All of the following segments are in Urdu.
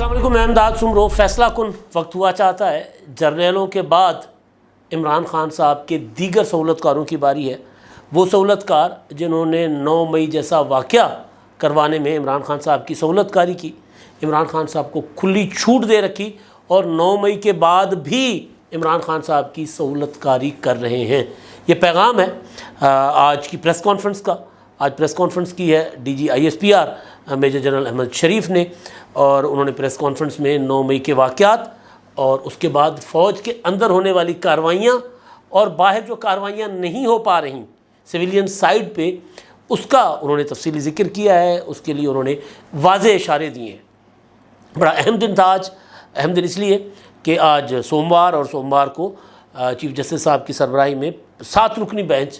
السلام علیکم، میں امداد سمرو۔ فیصلہ کن وقت ہوا چاہتا ہے۔ جرنیلوں کے بعد عمران خان صاحب کے دیگر سہولت کاروں کی باری ہے۔ وہ سہولت کار جنہوں نے 9 مئی جیسا واقعہ کروانے میں عمران خان صاحب کی سہولت کاری کی، عمران خان صاحب کو کھلی چھوٹ دے رکھی، اور 9 مئی کے بعد بھی عمران خان صاحب کی سہولت کاری کر رہے ہیں۔ یہ پیغام ہے آج کی پریس کانفرنس کا۔ آج پریس کانفرنس کی ہے DG/ISPR میجر جنرل احمد شریف نے، اور انہوں نے پریس کانفرنس میں 9 مئی کے واقعات اور اس کے بعد فوج کے اندر ہونے والی کارروائیاں اور باہر جو کارروائیاں نہیں ہو پا رہی سویلین سائیڈ پہ، اس کا انہوں نے تفصیلی ذکر کیا ہے۔ اس کے لیے انہوں نے واضح اشارے دیے ہیں۔ بڑا اہم دن تھا آج۔ اہم دن اس لیے کہ آج سوموار، اور سوموار کو چیف جسٹس صاحب کی سربراہی میں 7 رکنی بینچ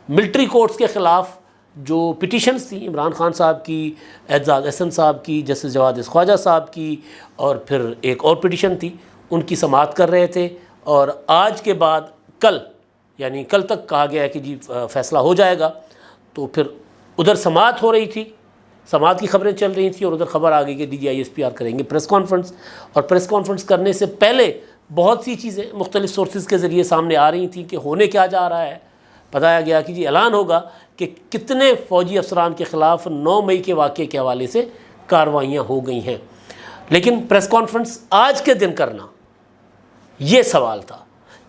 ملٹری کورٹس کے خلاف جو پٹیشنز تھیں، عمران خان صاحب کی، اعتزاز احسن صاحب کی، جسٹس جواد خواجہ صاحب کی، اور پھر ایک اور پٹیشن تھی، ان کی سماعت کر رہے تھے۔ اور آج کے بعد کل، یعنی کل تک کہا گیا ہے کہ جی فیصلہ ہو جائے گا، تو پھر ادھر سماعت ہو رہی تھی، سماعت کی خبریں چل رہی تھیں، اور ادھر خبر آ گئی کہ DG/ISPR کریں گے پریس کانفرنس۔ اور پریس کانفرنس کرنے سے پہلے بہت سی چیزیں مختلف سورسز کے ذریعے سامنے آ رہی تھیں کہ ہونے کیا جا رہا ہے۔ بتایا گیا کہ جی اعلان ہوگا کہ کتنے فوجی افسران کے خلاف 9 مئی کے واقعے کے حوالے سے کارروائیاں ہو گئی ہیں۔ لیکن پریس کانفرنس آج کے دن کرنا، یہ سوال تھا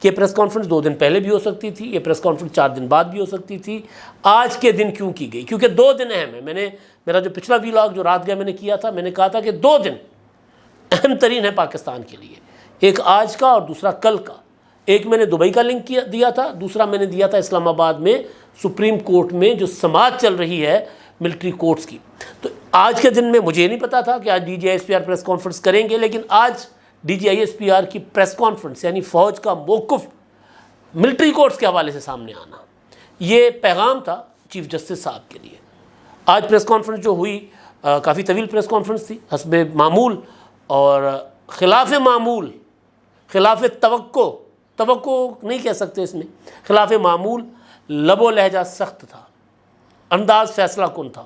کہ پریس کانفرنس 2 دن پہلے بھی ہو سکتی تھی، یہ پریس کانفرنس 4 دن بعد بھی ہو سکتی تھی۔ آج کے دن کیوں کی گئی؟ کیونکہ 2 دن اہم ہیں۔ میرا جو پچھلا ویلاگ جو رات گیا میں نے کیا تھا، میں نے کہا تھا کہ 2 دن اہم ترین ہے پاکستان کے لیے، ایک آج کا اور دوسرا کل کا۔ ایک میں نے دبئی کا لنک دیا تھا، دوسرا میں نے دیا تھا اسلام آباد میں سپریم کورٹ میں جو سماعت چل رہی ہے ملٹری کورٹس کی۔ تو آج کے دن میں مجھے یہ نہیں پتا تھا کہ آج DG/ISPR پریس کانفرنس کریں گے، لیکن آج DG/ISPR کی پریس کانفرنس، یعنی فوج کا موقف ملٹری کورٹس کے حوالے سے سامنے آنا، یہ پیغام تھا چیف جسٹس صاحب کے لیے۔ آج پریس کانفرنس جو ہوئی، کافی طویل پریس کانفرنس تھی، حسب معمول اور خلاف معمول، خلاف توقع نہیں کہہ سکتے اس میں، خلاف معمول، لب و لہجہ سخت تھا، انداز فیصلہ کن تھا،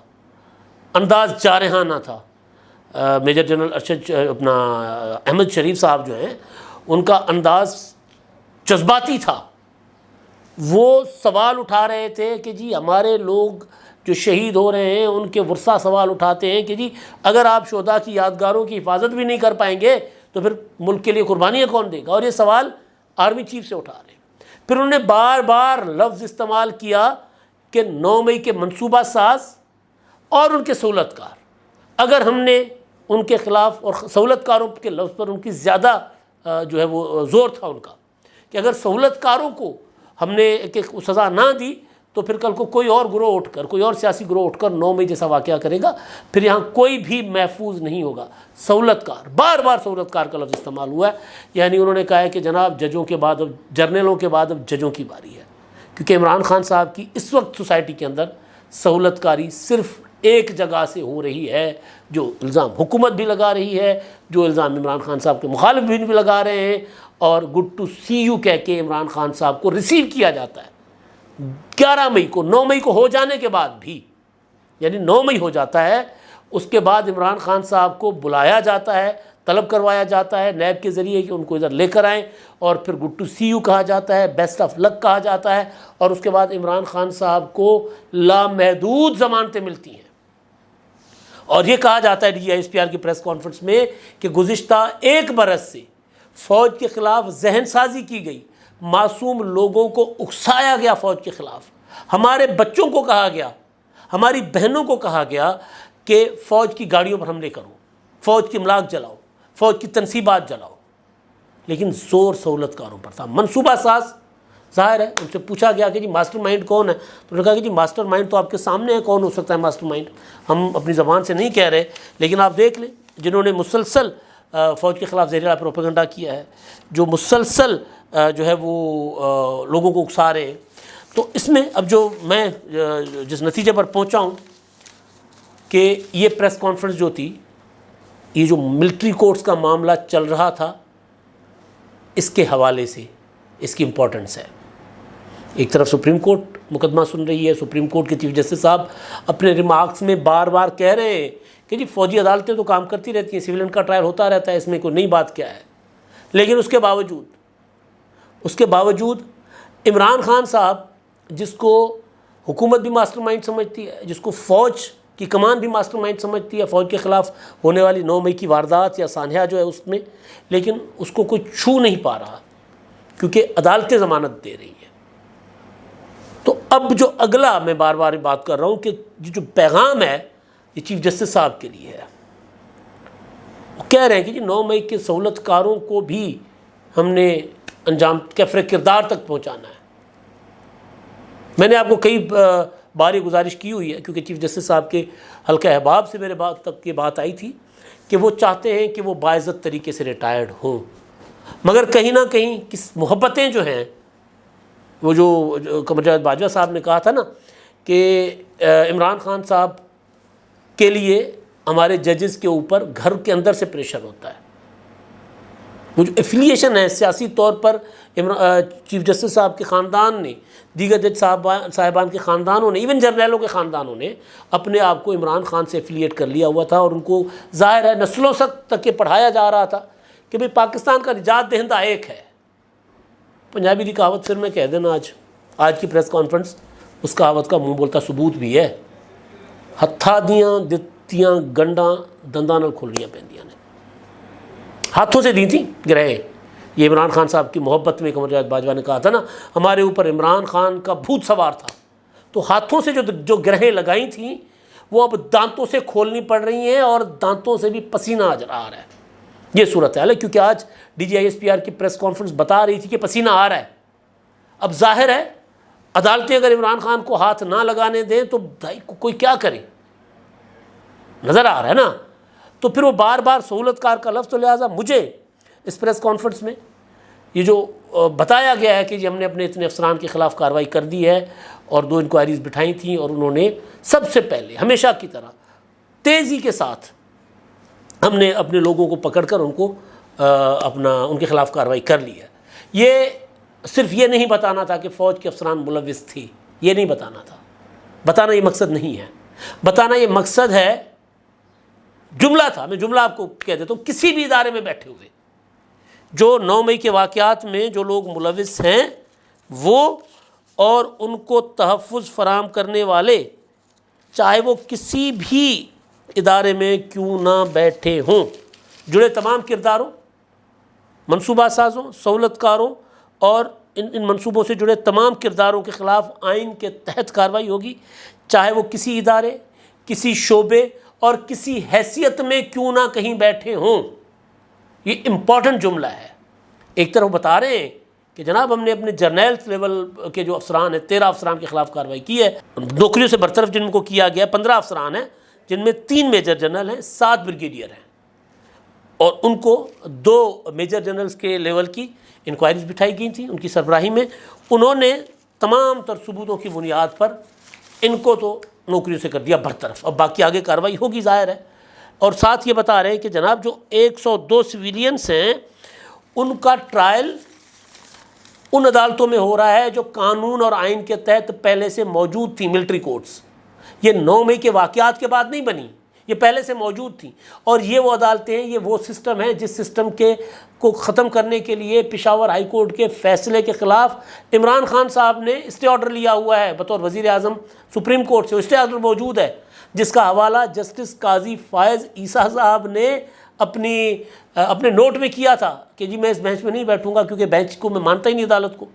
انداز جارحانہ تھا۔ میجر جنرل احمد شریف صاحب جو ہیں، ان کا انداز جذباتی تھا۔ وہ سوال اٹھا رہے تھے کہ جی ہمارے لوگ جو شہید ہو رہے ہیں، ان کے ورثہ سوال اٹھاتے ہیں کہ جی اگر آپ شہداء کی یادگاروں کی حفاظت بھی نہیں کر پائیں گے تو پھر ملک کے لیے قربانیاں کون دے گا؟ اور یہ سوال آرمی چیف سے اٹھا رہے ہیں۔ پھر انہوں نے بار بار لفظ استعمال کیا کہ 9 مئی کے منصوبہ ساز اور ان کے سہولت کار، اگر ہم نے ان کے خلاف، اور سہولت کاروں کے لفظ پر ان کی زیادہ جو ہے وہ زور تھا ان کا، کہ اگر سہولت کاروں کو ہم نے ایک سزا نہ دی تو پھر کل کو کوئی اور گروہ اٹھ کر، کوئی اور سیاسی گروہ اٹھ کر 9 مئی جیسا واقعہ کرے گا، پھر یہاں کوئی بھی محفوظ نہیں ہوگا۔ سہولت کار، بار بار سہولت کار کا لفظ استعمال ہوا ہے۔ یعنی انہوں نے کہا ہے کہ جناب ججوں کے بعد، اب جرنیلوں کے بعد اب ججوں کی باری ہے، کیونکہ عمران خان صاحب کی اس وقت سوسائٹی کے اندر سہولت کاری صرف ایک جگہ سے ہو رہی ہے، جو الزام حکومت بھی لگا رہی ہے، جو الزام عمران خان صاحب کے مخالف بھی لگا رہے ہیں، اور گڈ ٹو سی یو کہہ کے عمران خان صاحب کو ریسیو کیا جاتا ہے 11 مئی کو، 9 مئی کو ہو جانے کے بعد بھی، یعنی 9 مئی ہو جاتا ہے، اس کے بعد عمران خان صاحب کو بلایا جاتا ہے، طلب کروایا جاتا ہے نیب کے ذریعے کہ ان کو ادھر لے کر آئیں، اور پھر گڈ ٹو سی یو کہا جاتا ہے، بیسٹ آف لک کہا جاتا ہے، اور اس کے بعد عمران خان صاحب کو لامحدود ضمانتیں ملتی ہیں۔ اور یہ کہا جاتا ہے DG/ISPR کی پریس کانفرنس میں کہ گزشتہ 1 برس سے فوج کے خلاف ذہن سازی کی گئی، معصوم لوگوں کو اکسایا گیا فوج کے خلاف، ہمارے بچوں کو کہا گیا، ہماری بہنوں کو کہا گیا کہ فوج کی گاڑیوں پر حملے کرو، فوج کی املاک جلاؤ، فوج کی تنصیبات جلاؤ، لیکن زور سہولت کاروں پر تھا۔ منصوبہ ساز، ظاہر ہے ان سے پوچھا گیا کہ جی ماسٹر مائنڈ کون ہے، تو انہوں نے کہا کہ جی ماسٹر مائنڈ تو آپ کے سامنے ہے، کون ہو سکتا ہے ماسٹر مائنڈ، ہم اپنی زبان سے نہیں کہہ رہے، لیکن آپ دیکھ لیں جنہوں نے مسلسل فوج کے خلاف زہریلا پروپیگنڈا کیا ہے، جو مسلسل جو ہے وہ لوگوں کو اکسا رہے ہیں۔ تو اس میں اب جو میں جس نتیجے پر پہنچا ہوں کہ یہ پریس کانفرنس جو تھی، یہ جو ملٹری کورٹس کا معاملہ چل رہا تھا، اس کے حوالے سے اس کی امپورٹنس ہے۔ ایک طرف سپریم کورٹ مقدمہ سن رہی ہے، سپریم کورٹ کے چیف جسٹس صاحب اپنے ریمارکس میں بار بار کہہ رہے ہیں کہ جی فوجی عدالتیں تو کام کرتی رہتی ہیں، سویلین کا ٹرائل ہوتا رہتا ہے، اس میں کوئی نئی بات کیا ہے. لیکن اس کے باوجود عمران خان صاحب، جس کو حکومت بھی ماسٹر مائنڈ سمجھتی ہے، جس کو فوج کی کمان بھی ماسٹر مائنڈ سمجھتی ہے فوج کے خلاف ہونے والی 9 مئی کی واردات یا سانحہ جو ہے اس میں، لیکن اس کو کوئی چھو نہیں پا رہا کیونکہ عدالتیں ضمانت دے رہی ہیں. تو اب جو اگلا میں بار بار بات کر رہا ہوں کہ جو پیغام ہے یہ چیف جسٹس صاحب کے لیے ہے. وہ کہہ رہے ہیں کہ جی 9 مئی کے سہولت کاروں کو بھی ہم نے انجام کیفر کردار تک پہنچانا ہے. میں نے آپ کو کئی بار یہ گزارش کی ہوئی ہے کیونکہ چیف جسٹس صاحب کے حلقہ احباب سے میرے بات تک یہ بات آئی تھی کہ وہ چاہتے ہیں کہ وہ باعزت طریقے سے ریٹائرڈ ہوں، مگر کہیں نہ کہیں کس محبتیں جو ہیں، وہ جو قمر جاوید باجوہ صاحب نے کہا تھا نا کہ عمران خان صاحب کے لیے ہمارے ججز کے اوپر گھر کے اندر سے پریشر ہوتا ہے. وہ جو ایفیلیشن ہے سیاسی طور پر چیف جسٹس صاحب کے خاندان نے، دیگر جج صاحبان کے خاندانوں نے، ایون جرنیلوں کے خاندانوں نے اپنے آپ کو عمران خان سے ایفیلیٹ کر لیا ہوا تھا، اور ان کو ظاہر ہے نسلوں تک یہ پڑھایا جا رہا تھا کہ بھئی پاکستان کا نجات دہندہ ایک ہے. پنجابی دی کہاوت پھر میں کہہ دینا آج کی پریس کانفرنس اس کہاوت کا منہ بولتا ثبوت بھی ہے. ہتھا دیاں دتیاں گنڈاں دنداں نال کھلنیاں پیندیاں نے. ہاتھوں سے دی تھیں گرہیں. یہ عمران خان صاحب کی محبت میں قمر جاوید باجوہ نے کہا تھا نا ہمارے اوپر عمران خان کا بھوت سوار تھا، تو ہاتھوں سے جو گرہیں لگائی تھیں وہ اب دانتوں سے کھولنی پڑ رہی ہیں اور دانتوں سے بھی پسینہ آ رہا ہے. یہ صورت حال ہے کیونکہ آج D G I S P R کی پریس کانفرنس بتا رہی تھی کہ پسینہ آ رہا ہے. اب ظاہر ہے عدالتیں اگر عمران خان کو ہاتھ نہ لگانے دیں تو کوئی کیا کرے، نظر آ رہا ہے نا. تو پھر وہ بار بار سہولت کار کا لفظ، تو لہٰذا مجھے اس پریس کانفرنس میں یہ جو بتایا گیا ہے کہ جی ہم نے اپنے اتنے افسران کے خلاف کارروائی کر دی ہے اور 2 انکوائریز بٹھائی تھیں، اور انہوں نے سب سے پہلے ہمیشہ کی طرح تیزی کے ساتھ ہم نے اپنے لوگوں کو پکڑ کر ان کو ان کے خلاف کارروائی کر لی ہے. یہ صرف یہ نہیں بتانا تھا کہ فوج کے افسران ملوث تھی، یہ نہیں بتانا تھا، بتانا یہ مقصد نہیں ہے. بتانا یہ مقصد ہے، جملہ تھا، میں جملہ آپ کو کہہ دیتا ہوں، کسی بھی ادارے میں بیٹھے ہوئے جو 9 مئی کے واقعات میں جو لوگ ملوث ہیں وہ اور ان کو تحفظ فراہم کرنے والے، چاہے وہ کسی بھی ادارے میں کیوں نہ بیٹھے ہوں، جڑے تمام کرداروں، منصوبہ سازوں، سہولت کاروں اور ان منصوبوں سے جڑے تمام کرداروں کے خلاف آئین کے تحت کارروائی ہوگی، چاہے وہ کسی ادارے، کسی شعبے اور کسی حیثیت میں کیوں نہ کہیں بیٹھے ہوں. یہ امپورٹنٹ جملہ ہے. ایک طرف بتا رہے ہیں کہ جناب ہم نے اپنے جرنیل لیول کے جو افسران ہیں 13 افسران کے خلاف کارروائی کی ہے، نوکریوں سے برطرف جن کو کیا گیا 15 افسران ہیں، جن میں 3 میجر جنرل ہیں، 7 بریگیڈیئر ہیں، اور ان کو 2 میجر جنرلز کے لیول کی انکوائریز بٹھائی گئی تھیں ان کی سربراہی میں. انہوں نے تمام تر ثبوتوں کی بنیاد پر ان کو تو نوکریوں سے کر دیا برطرف. اب باقی آگے کارروائی ہوگی ظاہر ہے. اور ساتھ یہ بتا رہے ہیں کہ جناب جو 102 سویلینس ہیں ان کا ٹرائل ان عدالتوں میں ہو رہا ہے جو قانون اور آئین کے تحت پہلے سے موجود تھیں، ملٹری کورٹس. یہ 9 مئی کے واقعات کے بعد نہیں بنی، یہ پہلے سے موجود تھیں. اور یہ وہ عدالتیں ہیں، یہ وہ سسٹم ہے جس سسٹم کو ختم کرنے کے لیے پشاور ہائی کورٹ کے فیصلے کے خلاف عمران خان صاحب نے اسٹے آرڈر لیا ہوا ہے بطور وزیر اعظم سپریم کورٹ سے. اسٹے آرڈر موجود ہے جس کا حوالہ جسٹس قاضی فائز عیسیٰ صاحب نے اپنے نوٹ میں کیا تھا کہ جی میں اس بینچ میں نہیں بیٹھوں گا کیونکہ بینچ کو میں مانتا ہی نہیں، عدالت کو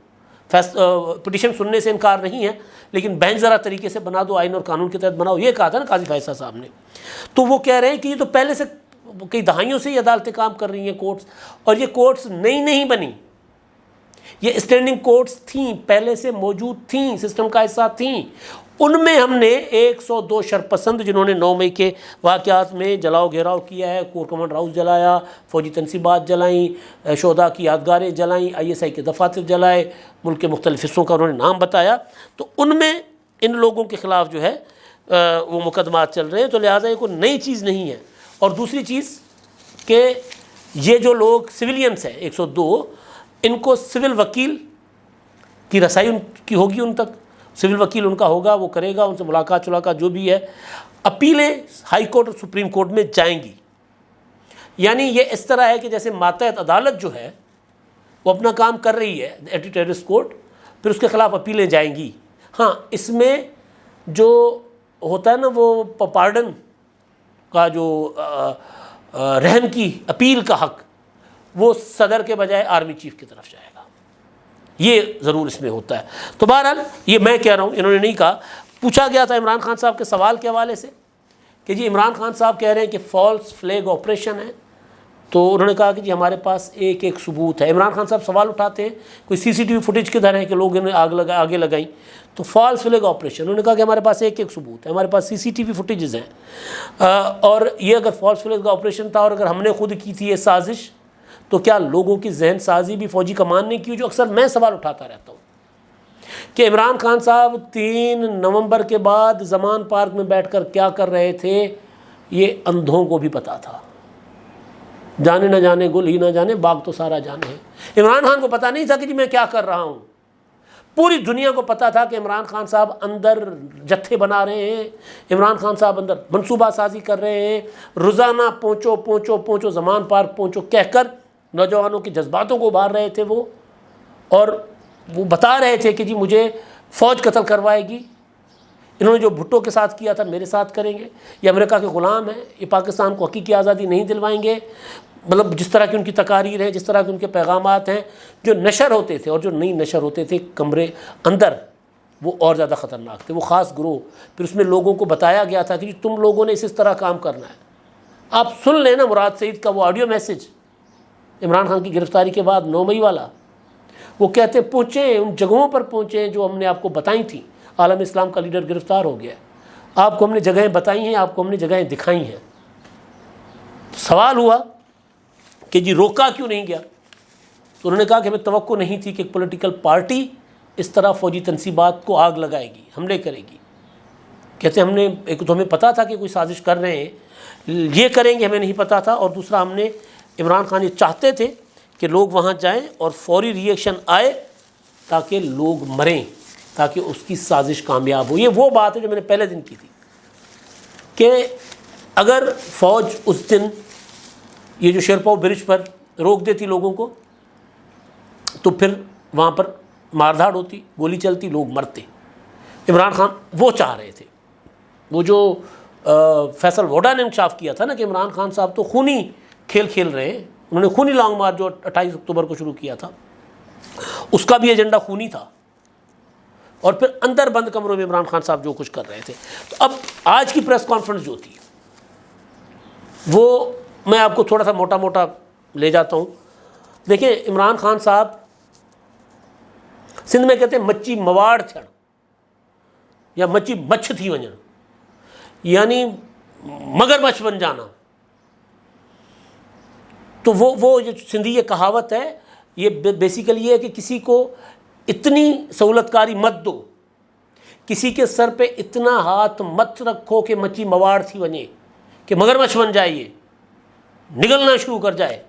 پٹیشن سننے سے انکار نہیں ہے، لیکن بینچ ذرا طریقے سے بنا دو، آئین اور قانون کے تحت بناؤ، یہ کہا تھا نا قاضی فائز صاحب نے. تو وہ کہہ رہے ہیں کہ یہ تو پہلے سے کئی دہائیوں سے یہ عدالتیں کام کر رہی ہیں کورٹس، اور یہ کورٹس نئی نہیں بنی، یہ اسٹینڈنگ کورٹس تھیں، پہلے سے موجود تھیں، سسٹم کا حصہ تھیں. ان میں ہم نے 102 شرپسند جنہوں نے 9 مئی کے واقعات میں جلاؤ گھیراؤ کیا ہے، کور کمانڈر ہاؤس جلایا، فوجی تنصیبات جلائیں، شہداء کی یادگاریں جلائیں، ISI کے دفاتر جلائے، ملک کے مختلف حصوں کا انہوں نے نام بتایا، تو ان میں ان لوگوں کے خلاف جو ہے وہ مقدمات چل رہے ہیں. تو لہٰذا یہ کوئی نئی چیز نہیں ہے. اور دوسری چیز کہ یہ جو لوگ سویلینس ہیں 102، ان کو سول وکیل کی رسائی ان کی ہوگی ان تک، سول وکیل ان کا ہوگا، وہ کرے گا، ان سے ملاقات جو بھی ہے، اپیلیں ہائی کورٹ اور سپریم کورٹ میں جائیں گی. یعنی یہ اس طرح ہے کہ جیسے ماتحت عدالت جو ہے وہ اپنا کام کر رہی ہے، اینٹی ٹیررسٹ کورٹ، پھر اس کے خلاف اپیلیں جائیں گی. ہاں اس میں جو ہوتا ہے نا وہ پارڈن کا جو رحم کی اپیل کا حق، وہ صدر کے بجائے آرمی چیف کی طرف جائے گا. یہ ضرور اس میں ہوتا ہے. تو بہرحال یہ میں کہہ رہا ہوں، انہوں نے نہیں کہا. پوچھا گیا تھا عمران خان صاحب کے سوال کے حوالے سے کہ جی عمران خان صاحب کہہ رہے ہیں کہ فالس فلیگ آپریشن ہے، تو انہوں نے کہا کہ جی ہمارے پاس ایک ثبوت ہے. عمران خان صاحب سوال اٹھاتے ہیں کوئی سی سی ٹی وی فوٹیج کدھر ہے کہ لوگوں نے آگے لگائیں، تو فالس فلیگ آپریشن. انہوں نے کہا کہ ہمارے پاس ایک ثبوت ہے، ہمارے پاس سی سی ٹی وی فوٹیجز ہیں. اور یہ اگر فالس فلیگ آپریشن تھا اور اگر ہم نے خود کی تھی یہ سازش، تو کیا لوگوں کی ذہن سازی بھی فوجی کمان نے کی؟ جو اکثر میں سوال اٹھاتا رہتا ہوں کہ عمران خان صاحب 3 نومبر کے بعد زمان پارک میں بیٹھ کر کیا کر رہے تھے یہ اندھوں کو بھی پتا تھا. جانے نہ جانے گل ہی نہ جانے باغ تو سارا جانے ہے. عمران خان کو پتا نہیں تھا کہ جی میں کیا کر رہا ہوں. پوری دنیا کو پتا تھا کہ عمران خان صاحب اندر جتھے بنا رہے ہیں، عمران خان صاحب اندر منصوبہ سازی کر رہے ہیں. روزانہ پہنچو زمان پارک پہنچو کہہ کر نوجوانوں کے جذباتوں کو ابھار رہے تھے وہ، اور وہ بتا رہے تھے کہ جی مجھے فوج قتل کروائے گی. انہوں نے جو بھٹو کے ساتھ کیا تھا میرے ساتھ کریں گے. یہ امریکہ کے غلام ہیں، یہ پاکستان کو حقیقی آزادی نہیں دلوائیں گے. مطلب جس طرح کی ان کی تقاریر ہیں، جس طرح کے ان کے پیغامات ہیں جو نشر ہوتے تھے اور جو نہیں نشر ہوتے تھے کمرے اندر، وہ اور زیادہ خطرناک تھے. وہ خاص گروہ، پھر اس میں لوگوں کو بتایا گیا تھا کہ جی تم لوگوں نے اس طرح کام کرنا ہے. آپ سن لیں نا مراد سعید کا وہ آڈیو میسج عمران خان کی گرفتاری کے بعد 9 مئی والا. وہ کہتے پہنچیں ان جگہوں پر پہنچیں جو ہم نے آپ کو بتائی تھیں. عالم اسلام کا لیڈر گرفتار ہو گیا، آپ کو ہم نے جگہیں بتائی ہیں، آپ کو ہم نے جگہیں دکھائی ہیں. سوال ہوا کہ جی روکا کیوں نہیں گیا؟ تو انہوں نے کہا کہ ہمیں توقع نہیں تھی کہ ایک پولیٹیکل پارٹی اس طرح فوجی تنصیبات کو آگ لگائے گی، حملے کرے گی. کہتے ہم نے ایک تو ہمیں پتا تھا کہ کوئی سازش کر رہے ہیں، یہ کریں گے ہمیں نہیں پتا تھا، اور دوسرا ہم نے عمران خان یہ چاہتے تھے کہ لوگ وہاں جائیں اور فوری ری ایکشن آئے تاکہ لوگ مریں، تاکہ اس کی سازش کامیاب ہو. یہ وہ بات ہے جو میں نے پہلے دن کی تھی کہ اگر فوج اس دن یہ جو شیرپاؤ برج پر روک دیتی لوگوں کو، تو پھر وہاں پر ماردھاڑ ہوتی، گولی چلتی، لوگ مرتے. عمران خان وہ چاہ رہے تھے. وہ جو فیصل ووڈا نے انکشاف کیا تھا نا کہ عمران خان صاحب تو خونی کھیل رہے ہیں، انہوں نے خونی لانگ مارچ جو 28 اکتوبر کو شروع کیا تھا، اس کا بھی ایجنڈا خونی تھا. اور پھر اندر بند کمروں میں عمران خان صاحب جو کچھ کر رہے تھے. تو اب آج کی پریس کانفرنس جو تھی وہ میں آپ کو تھوڑا سا موٹا لے جاتا ہوں. دیکھیں عمران خان صاحب سندھ میں کہتے ہیں مچی مواڑ چھڑ یا مچی مچھ تھی وجن، یعنی مگر مچھ بن جانا. تو وہ جو سندھی یہ کہاوت ہے، یہ بیسیکلی یہ ہے کہ کسی کو اتنی سہولت کاری مت دو، کسی کے سر پہ اتنا ہاتھ مت رکھو کہ مچی مواڑ تھی وجے، کہ مگر مچھ بن جائے، یہ نگلنا شروع کر جائے.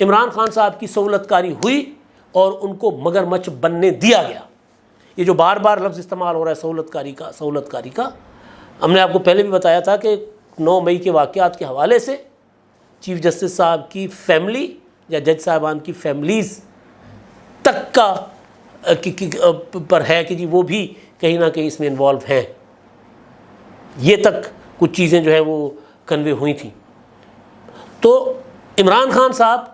عمران خان صاحب کی سہولت کاری ہوئی اور ان کو مگر مچھ بننے دیا گیا. یہ جو بار بار لفظ استعمال ہو رہا ہے سہولت کاری کا، ہم نے آپ کو پہلے بھی بتایا تھا کہ 9 مئی کے واقعات کے حوالے سے چیف جسٹس صاحب کی فیملی یا جج صاحبان کی فیملیز تک کا پر ہے کہ جی وہ بھی کہیں نہ کہیں اس میں انوالو ہیں. یہ تک کچھ چیزیں جو ہیں وہ کنوے ہوئی تھیں. تو عمران خان صاحب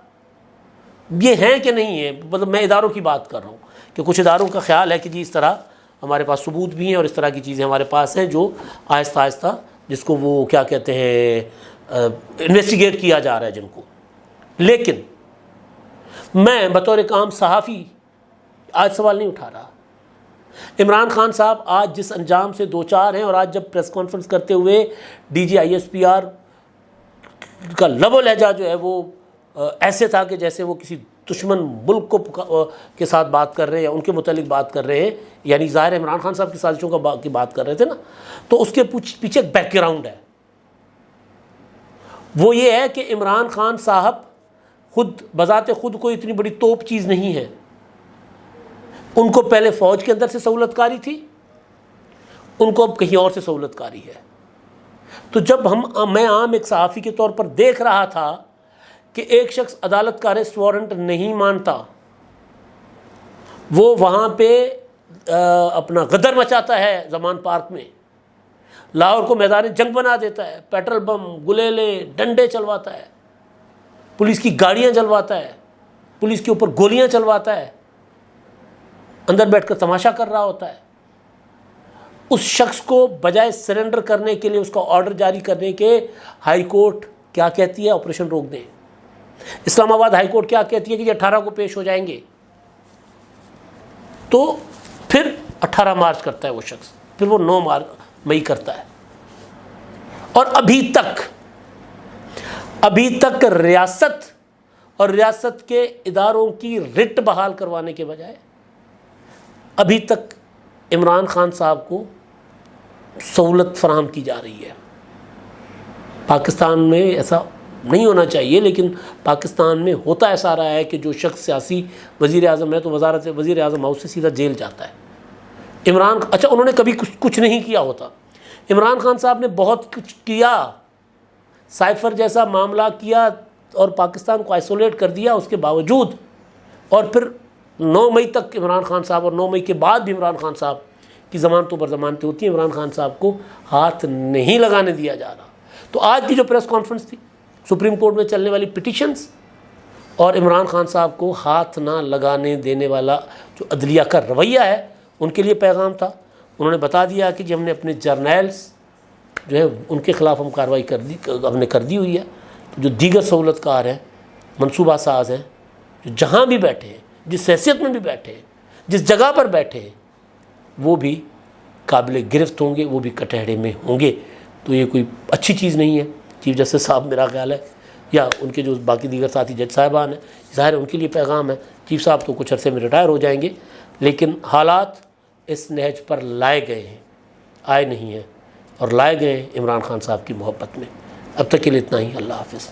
یہ ہیں کہ نہیں ہیں، مطلب میں اداروں کی بات کر رہا ہوں کہ کچھ اداروں کا خیال ہے کہ جی اس طرح ہمارے پاس ثبوت بھی ہیں اور اس طرح کی چیزیں ہمارے پاس ہیں جو آہستہ آہستہ جس کو وہ کیا کہتے ہیں انویسٹیگیٹ کیا جا رہا ہے جن کو. لیکن میں بطور ایک عام صحافی آج سوال نہیں اٹھا رہا. عمران خان صاحب آج جس انجام سے دوچار ہیں، اور آج جب پریس کانفرنس کرتے ہوئے ڈی جی ISPR کا لب و لہجہ جو ہے وہ ایسے تھا کہ جیسے وہ کسی دشمن ملک کو کے ساتھ بات کر رہے ہیں یا ان کے متعلق بات کر رہے ہیں، یعنی ظاہر عمران خان صاحب کی سازشوں کی بات کر رہے تھے نا. تو اس کے پیچھے ایک بیک گراؤنڈ ہے. وہ یہ ہے کہ عمران خان صاحب خود بذات خود کوئی اتنی بڑی توپ چیز نہیں ہے. ان کو پہلے فوج کے اندر سے سہولت کاری تھی، ان کو اب کہیں اور سے سہولت کاری ہے۔ تو جب میں عام ایک صحافی کے طور پر دیکھ رہا تھا کہ ایک شخص عدالت کا اریسٹ وارنٹ نہیں مانتا، وہ وہاں پہ اپنا غدر مچاتا ہے زمان پارک میں، لاہور کو میدان جنگ بنا دیتا ہے، پیٹرول بم، گلیلے، ڈنڈے چلواتا ہے، پولیس کی گاڑیاں جلواتا ہے، پولیس کے اوپر گولیاں چلواتا ہے، اندر بیٹھ کر تماشا کر رہا ہوتا ہے، اس شخص کو بجائے سرنڈر کرنے کے لیے اس کا آرڈر جاری کرنے کے ہائی کورٹ کیا کہتی ہے؟ آپریشن روک دیں۔ اسلام آباد ہائی کورٹ کیا کہتی ہے کہ یہ 18 کو پیش ہو جائیں گے۔ تو پھر 18 مارچ کرتا ہے وہ شخص، پھر وہ 9 مئی کرتا ہے، اور ابھی تک ریاست اور ریاست کے اداروں کی رٹ بحال کروانے کے بجائے ابھی تک عمران خان صاحب کو سہولت فراہم کی جا رہی ہے۔ پاکستان میں ایسا نہیں ہونا چاہیے، لیکن پاکستان میں ہوتا ایسا رہا ہے کہ جو شخص سیاسی وزیر اعظم ہے تو وزارت وزیر اعظم ہاؤس سے سیدھا جیل جاتا ہے۔ انہوں نے کبھی کچھ نہیں کیا ہوتا۔ عمران خان صاحب نے بہت کچھ کیا، سائفر جیسا معاملہ کیا اور پاکستان کو آئسولیٹ کر دیا، اس کے باوجود، اور پھر 9 مئی تک عمران خان صاحب، اور 9 مئی کے بعد بھی عمران خان صاحب کی ضمانتوں پر ضمانتیں ہوتی ہیں، عمران خان صاحب کو ہاتھ نہیں لگانے دیا جا رہا۔ تو آج کی جو پریس کانفرنس تھی، سپریم کورٹ میں چلنے والی پٹیشنز اور عمران خان صاحب کو ہاتھ نہ لگانے دینے والا جو عدلیہ کا رویہ ہے، ان کے لیے پیغام تھا۔ انہوں نے بتا دیا کہ ہم نے اپنے جرنیلز جو ہے ان کے خلاف ہم کارروائی ہم نے کر دی ہوئی ہے۔ تو جو دیگر سہولت کار ہیں، منصوبہ ساز ہیں، جو جہاں بھی بیٹھے ہیں، جس حیثیت میں بھی بیٹھے ہیں، جس جگہ پر بیٹھے ہیں، وہ بھی قابل گرفت ہوں گے، وہ بھی کٹہرے میں ہوں گے۔ تو یہ کوئی اچھی چیز نہیں ہے۔ چیف جسٹس صاحب میرا خیال ہے، یا ان کے جو باقی دیگر ساتھی جج صاحبان ہیں، ظاہر ہے ان کے لیے پیغام ہے۔ چیف صاحب تو کچھ عرصے میں ریٹائر ہو جائیں گے، لیکن حالات اس نہج پر لائے گئے ہیں، آئے نہیں ہیں، اور لائے گئے ہیں عمران خان صاحب کی محبت میں۔ اب تک کے لیے اتنا ہی۔ اللہ حافظ۔